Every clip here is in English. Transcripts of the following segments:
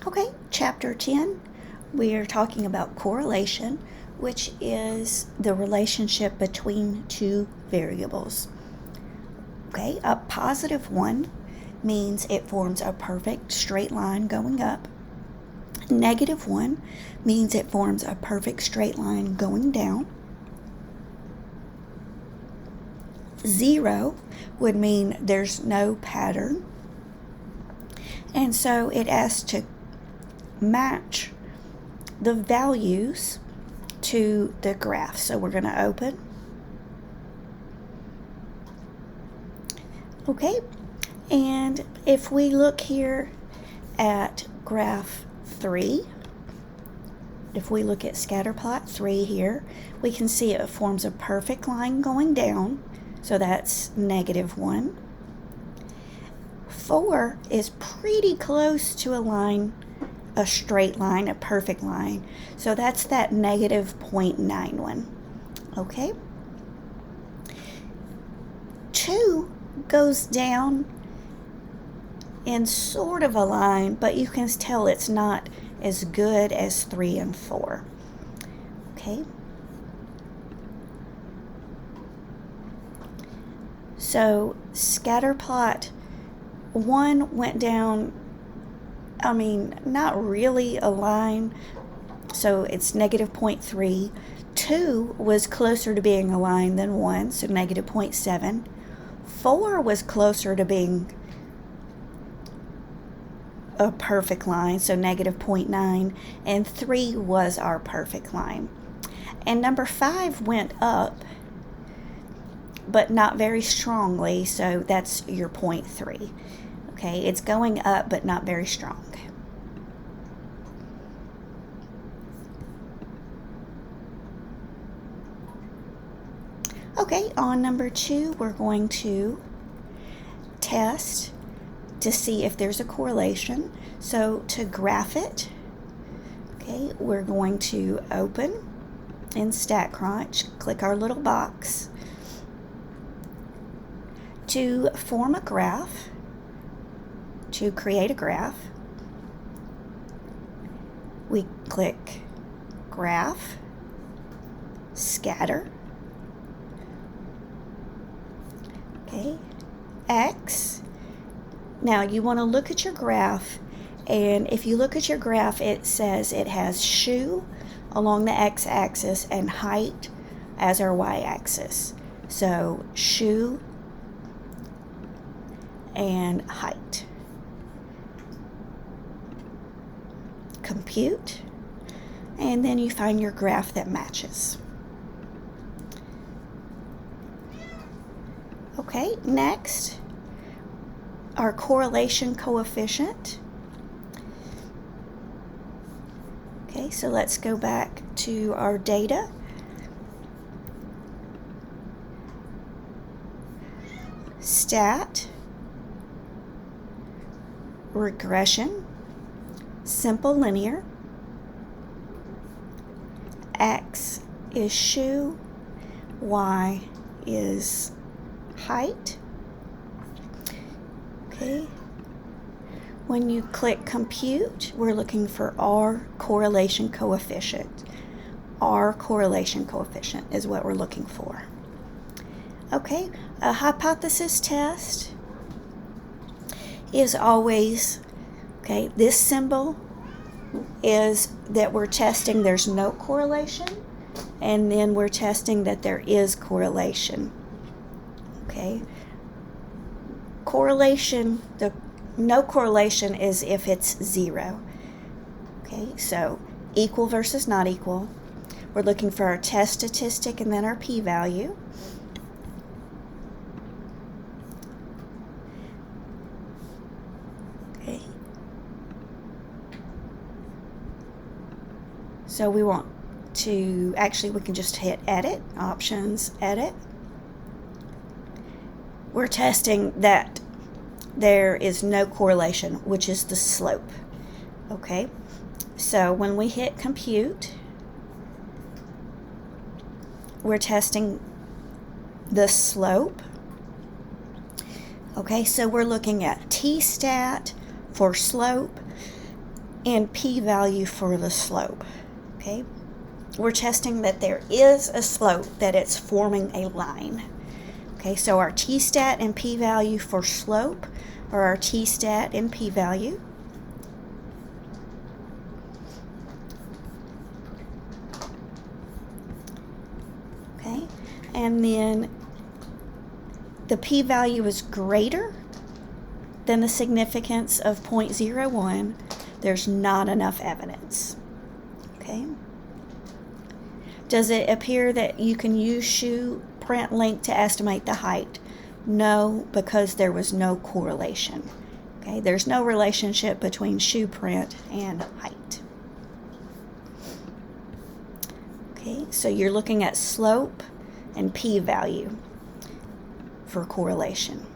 Okay, chapter 10, we are talking about correlation, which is the relationship between two variables. Okay, a positive one means it forms a perfect straight line going up. Negative one means it forms a perfect straight line going down. 0 would mean there's no pattern. And so it has to match the values to the graph. So we're going to open. Okay, and if we look here at graph 3, if we look at scatter plot 3 here, we can see it forms a perfect line going down, so that's -1. 4 is pretty close to a straight line, a perfect line, so that's that -0.91. Okay, 2 goes down in sort of a line, but you can tell it's not as good as 3 and 4. Okay, so scatter plot 1 went down, not really a line, so it's -0.3. 2 was closer to being a line than 1, so -0.7. 4 was closer to being a perfect line, so -0.9, and 3 was our perfect line. And number 5 went up, but not very strongly, so that's your 0.3. Okay, it's going up, but not very strong. Okay, on number 2, we're going to test to see if there's a correlation. So to graph it, okay, we're going to open in StatCrunch, click our little box. To form a graph, to create a graph, we click Graph, Scatter, okay, X. Now you want to look at your graph, and if you look at your graph, it says it has shoe along the x-axis and height as our y-axis. So shoe and height. Compute, and then you find your graph that matches. Okay, next, our correlation coefficient. Okay, so let's go back to our data. Stat, regression, simple linear. X is shoe, Y is height. Okay. When you click compute, we're looking for R correlation coefficient. R correlation coefficient is what we're looking for. Okay, a hypothesis test is always, okay, this symbol is that we're testing there's no correlation, and then we're testing that there is correlation. Okay, correlation, the no correlation is if it's 0. Okay, so equal versus not equal. We're looking for our test statistic and then our p-value. Okay, so we want to, actually we can just hit edit, options, edit. We're testing that there is no correlation, which is the slope. Okay, so when we hit compute, we're testing the slope. Okay, so we're looking at t-stat for slope, and p-value for the slope. Okay, we're testing that there is a slope, that it's forming a line. Okay, so our t-stat and p-value for slope are our t-stat and p-value. Okay, and then the p-value is greater than the significance of 0.01, there's not enough evidence. Okay. Does it appear that you can use shoe print length to estimate the height? No, because there was no correlation. Okay, there's no relationship between shoe print and height. Okay, so you're looking at slope and p-value for correlation.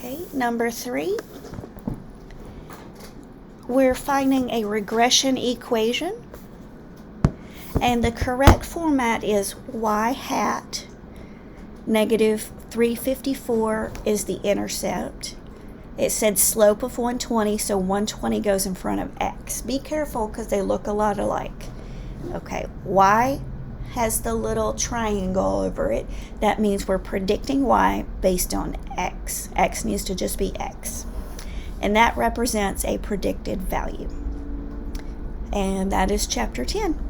Okay, number 3, we're finding a regression equation, and the correct format is y hat negative 354 is the intercept. It said slope of 120, so 120 goes in front of x. Be careful because they look a lot alike. Okay, y has the little triangle over it. That means we're predicting y based on x. X needs to just be x. And that represents a predicted value. And that is chapter 10.